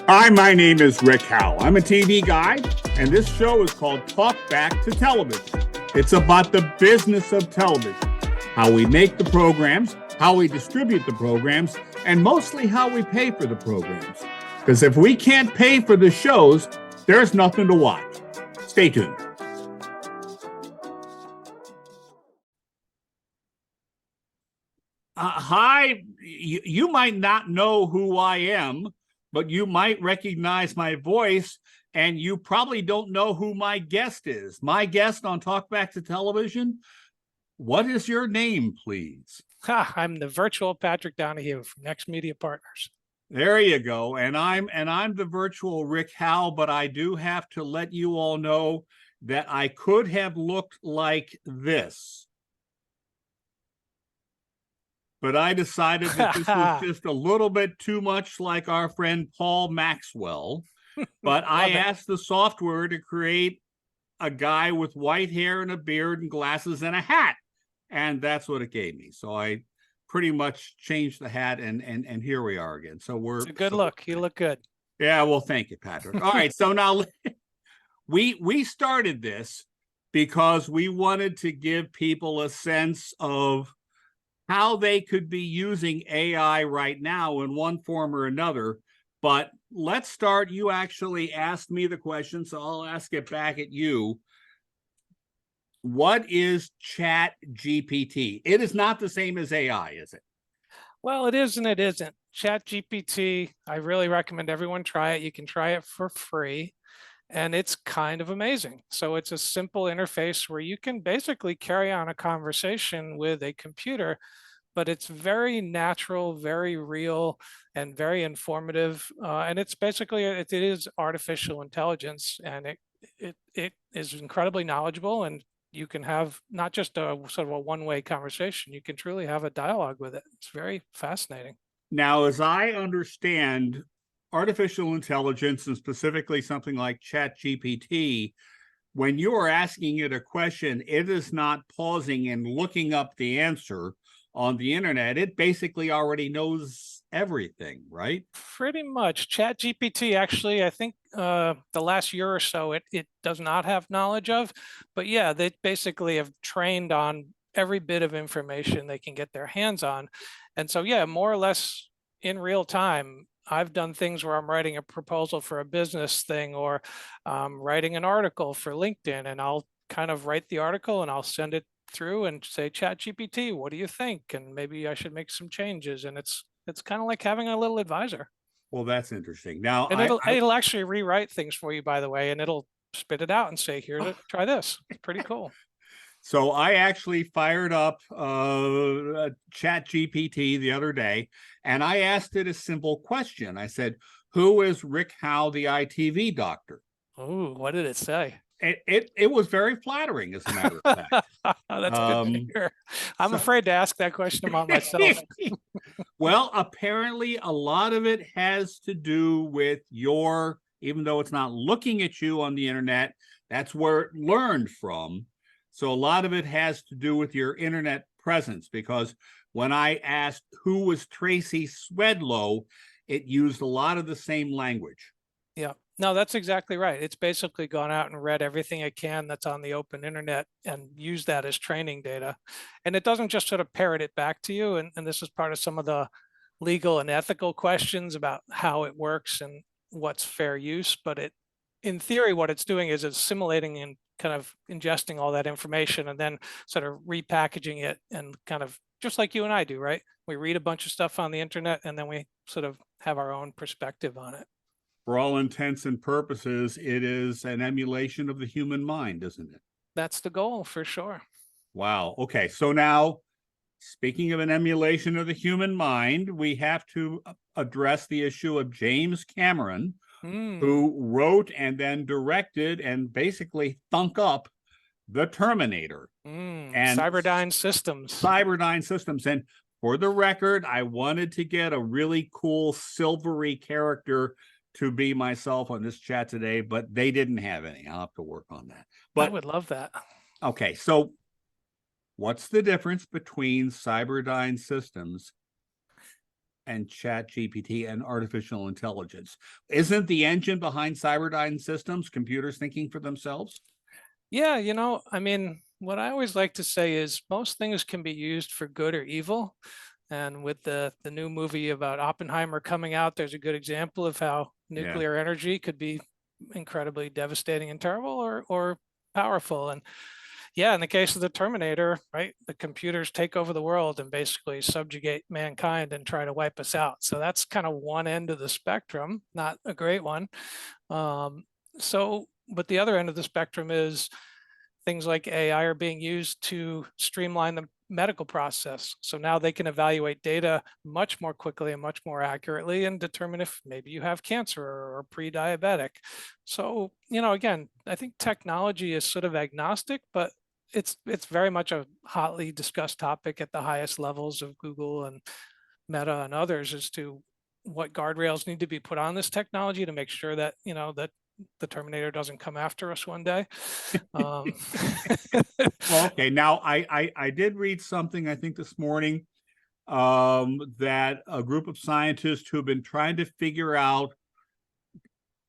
Hi, my name is Rick Howell. I'm a TV guy, and this show is called Talk Back to Television. It's about the business of television, how we make the programs, how we distribute the programs, and mostly how we pay for the programs. Because if we can't pay for the shows, there's nothing to watch. Stay tuned. Hi, you might not know who I am, but you might recognize my voice, and you probably don't know who my guest is. My guest on Talk Back to Television, what is your name, please? I'm the virtual Patrick Donoghue from Next Media Partners. There you go. And I'm the virtual Rick Howell, but I do have to let you all know that I could have looked like this. But I decided that this was just a little bit too much like our friend Paul Maxwell. But I asked the software to create a guy with white hair and a beard and glasses and a hat. And that's what it gave me. So I pretty much changed the hat, and here we are again. So it's a good look. You look good. Yeah, well, thank you, Patrick. All right. So now we started this because we wanted to give people a sense of how they could be using AI right now in one form or another. But let's start. You actually asked me the question, so I'll ask it back at you. What is Chat GPT? It is not the same as AI, is it? Well, it is and it isn't. Chat GPT, I really recommend everyone try it. You can try it for free, and it's kind of amazing. So it's a simple interface where you can basically carry on a conversation with a computer, but it's very natural, very real, and very informative. And it's basically, it is artificial intelligence, and it is incredibly knowledgeable, and you can have not just a sort of a one-way conversation, you can truly have a dialogue with it. It's very fascinating. Now, as I understand, artificial intelligence, and specifically something like Chat GPT, when you are asking it a question, it is not pausing and looking up the answer on the internet. It basically already knows everything, right? Pretty much. Chat GPT, actually, I think the last year or so, it does not have knowledge of, but yeah, they basically have trained on every bit of information they can get their hands on. And so, yeah, more or less in real time, I've done things where I'm writing a proposal for a business thing, or writing an article for LinkedIn, and I'll kind of write the article and I'll send it through and say, Chat GPT, what do you think? And maybe I should make some changes. And it's kind of like having a little advisor. Well, that's interesting. Now, and it'll actually rewrite things for you, by the way, and it'll spit it out and say, here, try this. It's pretty cool. So I actually fired up Chat GPT the other day, and I asked it a simple question. I said, who is Rick Howell, the ITV doctor? Oh, what did it say? It was very flattering, as a matter of fact. That's good to hear. I'm afraid to ask that question about myself. Well, apparently a lot of it has to do with your, even though it's not looking at you on the internet, that's where it learned from. So a lot of it has to do with your internet presence, because when I asked who was Tracy Swedlow, it used a lot of the same language. Yeah. No, that's exactly right. It's basically gone out and read everything it can that's on the open internet and used that as training data. And it doesn't just sort of parrot it back to you. And this is part of some of the legal and ethical questions about how it works and what's fair use. But in theory, what it's doing is it's assimilating and kind of ingesting all that information and then sort of repackaging it, and kind of just like you and I do, right? We read a bunch of stuff on the internet and then we sort of have our own perspective on it. For all intents and purposes, it is an emulation of the human mind, isn't it? That's the goal, for sure. Wow. Okay. So now, speaking of an emulation of the human mind, we have to address the issue of James Cameron, who wrote and then directed and basically thunk up the Terminator. And Cyberdyne Systems. Cyberdyne Systems. And for the record, I wanted to get a really cool silvery character to be myself on this chat today, but they didn't have any. I'll have to work on that. But I would love that. Okay, so what's the difference between Cyberdyne Systems and Chat GPT and artificial intelligence. Isn't the engine behind Cyberdyne Systems computers thinking for themselves? Yeah, I mean, what I always like to say is most things can be used for good or evil. And with the new movie about Oppenheimer coming out, there's a good example of how Yeah. nuclear energy could be incredibly devastating and terrible, or powerful. And yeah, in the case of the Terminator, right, the computers take over the world and basically subjugate mankind and try to wipe us out. So that's kind of one end of the spectrum, not a great one. Um, but the other end of the spectrum is things like AI are being used to streamline the medical process. So now they can evaluate data much more quickly and much more accurately and determine if maybe you have cancer or pre-diabetic. So, again, I think technology is sort of agnostic, but it's very much a hotly discussed topic at the highest levels of Google and Meta and others as to what guardrails need to be put on this technology to make sure that, that the Terminator doesn't come after us one day. Um, Well, okay. Now, I did read something, I think this morning, that a group of scientists who have been trying to figure out,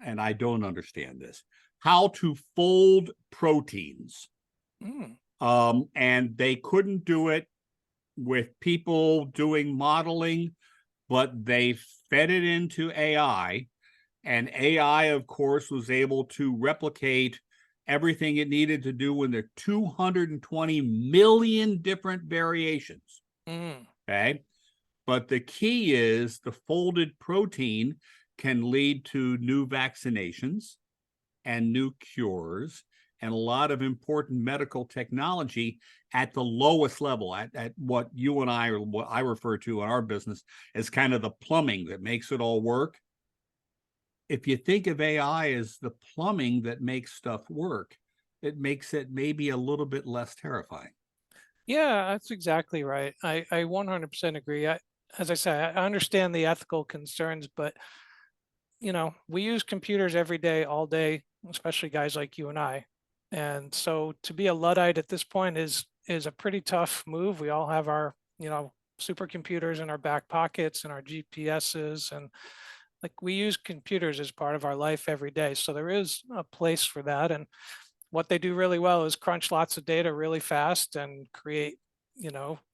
and I don't understand this, how to fold proteins. mm, And they couldn't do it with people doing modeling, but they fed it into AI. And AI, of course, was able to replicate everything it needed to do in the 220 million different variations. mm. Okay. But the key is the folded protein can lead to new vaccinations and new cures and a lot of important medical technology at the lowest level, at what you and I, or what I refer to in our business as kind of the plumbing that makes it all work. If you think of AI as the plumbing that makes stuff work, it makes it maybe a little bit less terrifying. Yeah, that's exactly right. I 100% agree. As I say, I understand the ethical concerns, but we use computers every day, all day, especially guys like you and I. And so to be a Luddite at this point is a pretty tough move. We all have our, supercomputers in our back pockets and our GPSs, and like we use computers as part of our life every day. So there is a place for that. And what they do really well is crunch lots of data really fast and create,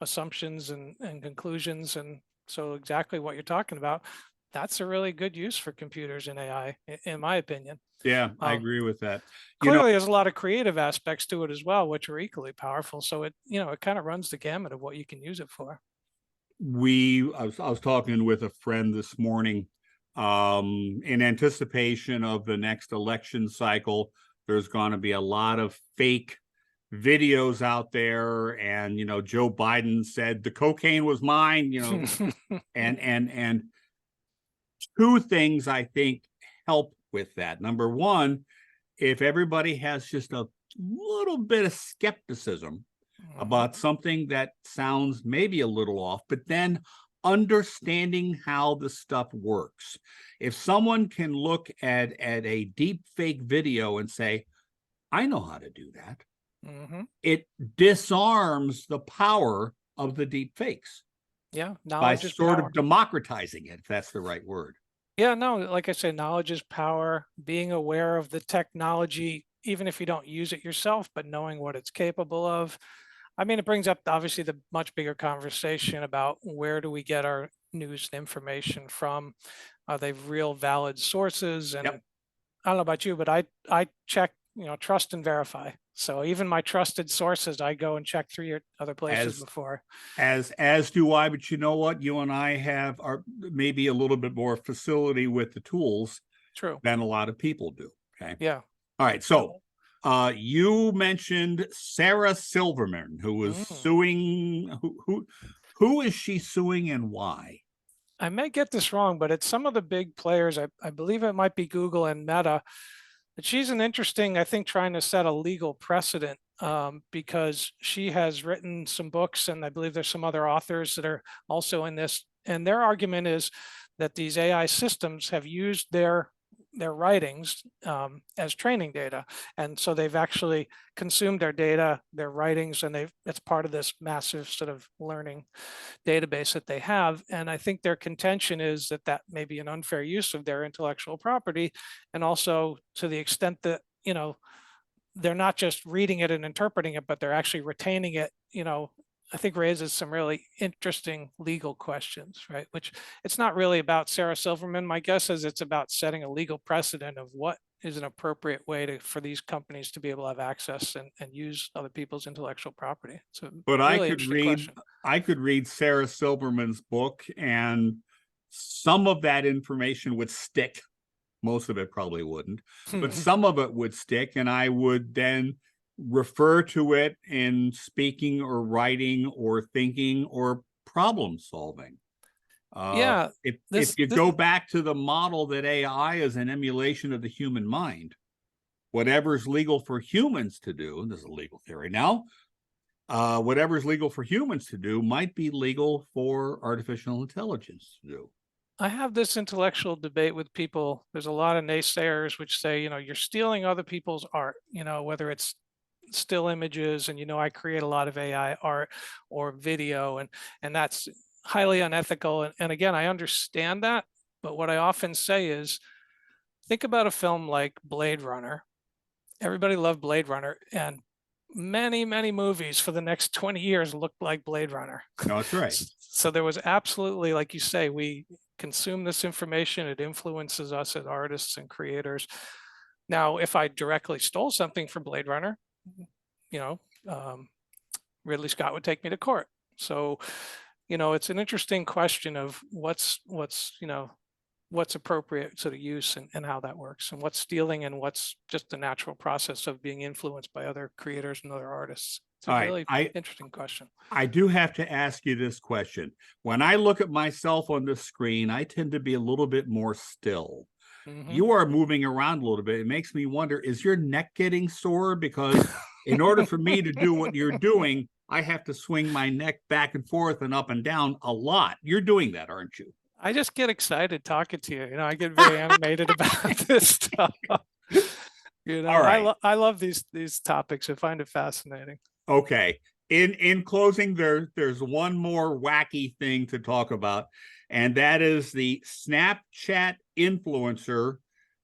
assumptions and conclusions. And so exactly what you're talking about, that's a really good use for computers and AI, in my opinion. Yeah, I Um, agree with that. You know, Clearly, there's a lot of creative aspects to it as well, which are equally powerful. So it kind of runs the gamut of what you can use it for. I was talking with a friend this morning, in anticipation of the next election cycle. There's going to be a lot of fake videos out there, and Joe Biden said the cocaine was mine. And two things I think help with that. Number one, if everybody has just a little bit of skepticism about something that sounds maybe a little off, but then understanding how the stuff works. If someone can look at a deep fake video and say, I know how to do that, Mm-hmm. it disarms the power of the deep fakes Yeah, by knowledge is sort power. of democratizing it, if that's the right word. Yeah, no, like I say, knowledge is power. Being aware of the technology, even if you don't use it yourself, but knowing what it's capable of. I mean, it brings up obviously the much bigger conversation about where do we get our news and information from? Are they real valid sources? And Yep. I don't know about you, but I check, trust and verify. So even my trusted sources, I go and check 3 other places As before. as do I, but you know what? You and I have are maybe a little bit more facility with the tools True. than a lot of people do. Okay. Yeah. All right. So you mentioned Sarah Silverman, who was Mm. suing who is she suing and why? I may get this wrong, but it's some of the big players. I believe it might be Google and Meta. But she's an interesting, I think, trying to set a legal precedent, because she has written some books, and I believe there's some other authors that are also in this. And their argument is that these AI systems have used their their writings as training data. And so they've actually consumed their data, their writings, and it's part of this massive sort of learning database that they have. And I think their contention is that that may be an unfair use of their intellectual property. And also to the extent that, they're not just reading it and interpreting it, but they're actually retaining it, I think raises some really interesting legal questions, right? Which it's not really about Sarah Silverman. My guess is it's about setting a legal precedent of what is an appropriate way for these companies to be able to have access and use other people's intellectual property. It's a But really interesting question. I could read Sarah Silverman's book, and some of that information would stick. Most of it probably wouldn't, but some of it would stick, and I would then refer to it in speaking or writing or thinking or problem solving. Yeah, If you go back to the model that AI is an emulation of the human mind, whatever's legal for humans to do, and this is a legal theory now, whatever's legal for humans to do might be legal for artificial intelligence to do. I have this intellectual debate with people. There's a lot of naysayers which say, you're stealing other people's art, whether it's still images, and I create a lot of AI art or video, and that's highly unethical. And again, I understand that, but what I often say is, think about a film like Blade Runner. Everybody loved Blade Runner, and many, many movies for the next 20 years looked like Blade Runner. No, that's right. So there was absolutely, like you say, we consume this information, it influences us as artists and creators. Now, if I directly stole something from Blade Runner, Ridley Scott would take me to court. So, it's an interesting question of what's appropriate sort of use and how that works, and what's stealing and what's just the natural process of being influenced by other creators and other artists. It's a really interesting question. I do have to ask you this question. When I look at myself on the screen, I tend to be a little bit more still. You are moving around a little bit. It makes me wonder, is your neck getting sore? Because in order for me to do what you're doing, I have to swing my neck back and forth and up and down a lot. You're doing that, aren't you? I just get excited talking to you. I get very animated about this stuff. All right. I love these topics. I find it fascinating. Okay. In closing, there's one more wacky thing to talk about, and that is the Snapchat influencer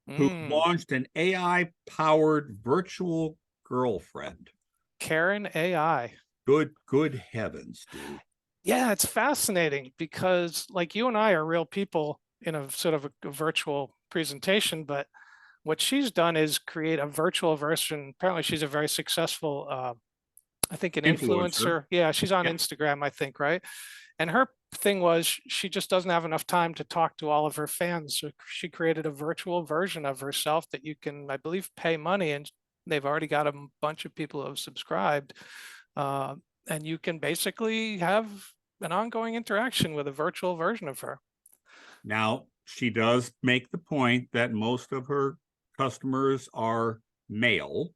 who launched an AI-powered virtual girlfriend. Karen AI. Good heavens, dude. Yeah, it's fascinating because, like, you and I are real people in a sort of a virtual presentation, but what she's done is create a virtual version. Apparently she's a very successful, I think an influencer. Yeah, she's on Instagram, I think, right? And her thing was she just doesn't have enough time to talk to all of her fans. So she created a virtual version of herself that you can, I believe, pay money, and they've already got a bunch of people who have subscribed. And you can basically have an ongoing interaction with a virtual version of her. Now, she does make the point that most of her customers are male,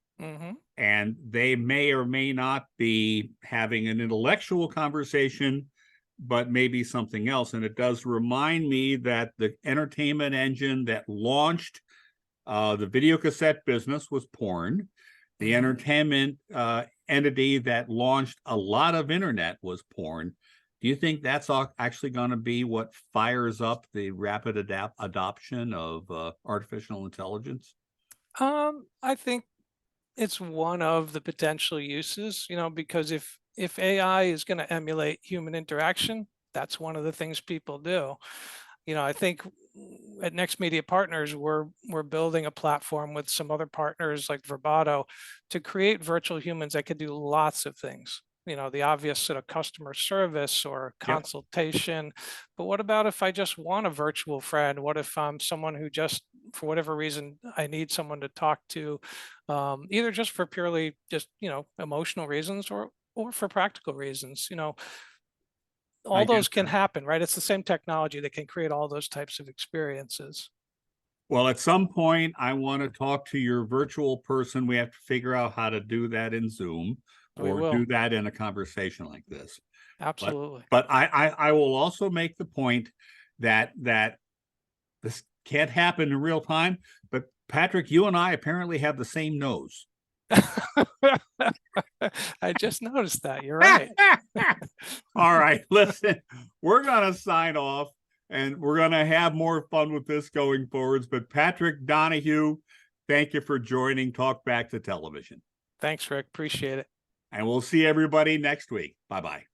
and they may or may not be having an intellectual conversation, but maybe something else. And it does remind me that the entertainment engine that launched the video cassette business was porn. The entertainment entity that launched a lot of internet was porn. Do you think that's actually going to be what fires up the rapid adoption of artificial intelligence? I think it's one of the potential uses, because if AI is going to emulate human interaction, that's one of the things people do. I think at Next Media Partners, we're building a platform with some other partners like Verbato to create virtual humans that could do lots of things. The obvious sort of customer service or consultation. But what about if I just want a virtual friend? What if I'm someone who just, for whatever reason, I need someone to talk to, either just for purely just, emotional reasons or for practical reasons, all those can happen, right? It's the same technology that can create all those types of experiences. Well, at some point, I want to talk to your virtual person. We have to figure out how to do that in Zoom or do that in a conversation like this. Absolutely. But I will also make the point that this can't happen in real time. But Patrick, you and I apparently have the same nose. I just noticed that. You're right. All right, listen, we're going to sign off and we're going to have more fun with this going forwards. But Patrick Donoghue, thank you for joining Talk Back to Television. Thanks, Rick. Appreciate it. And we'll see everybody next week. Bye-bye.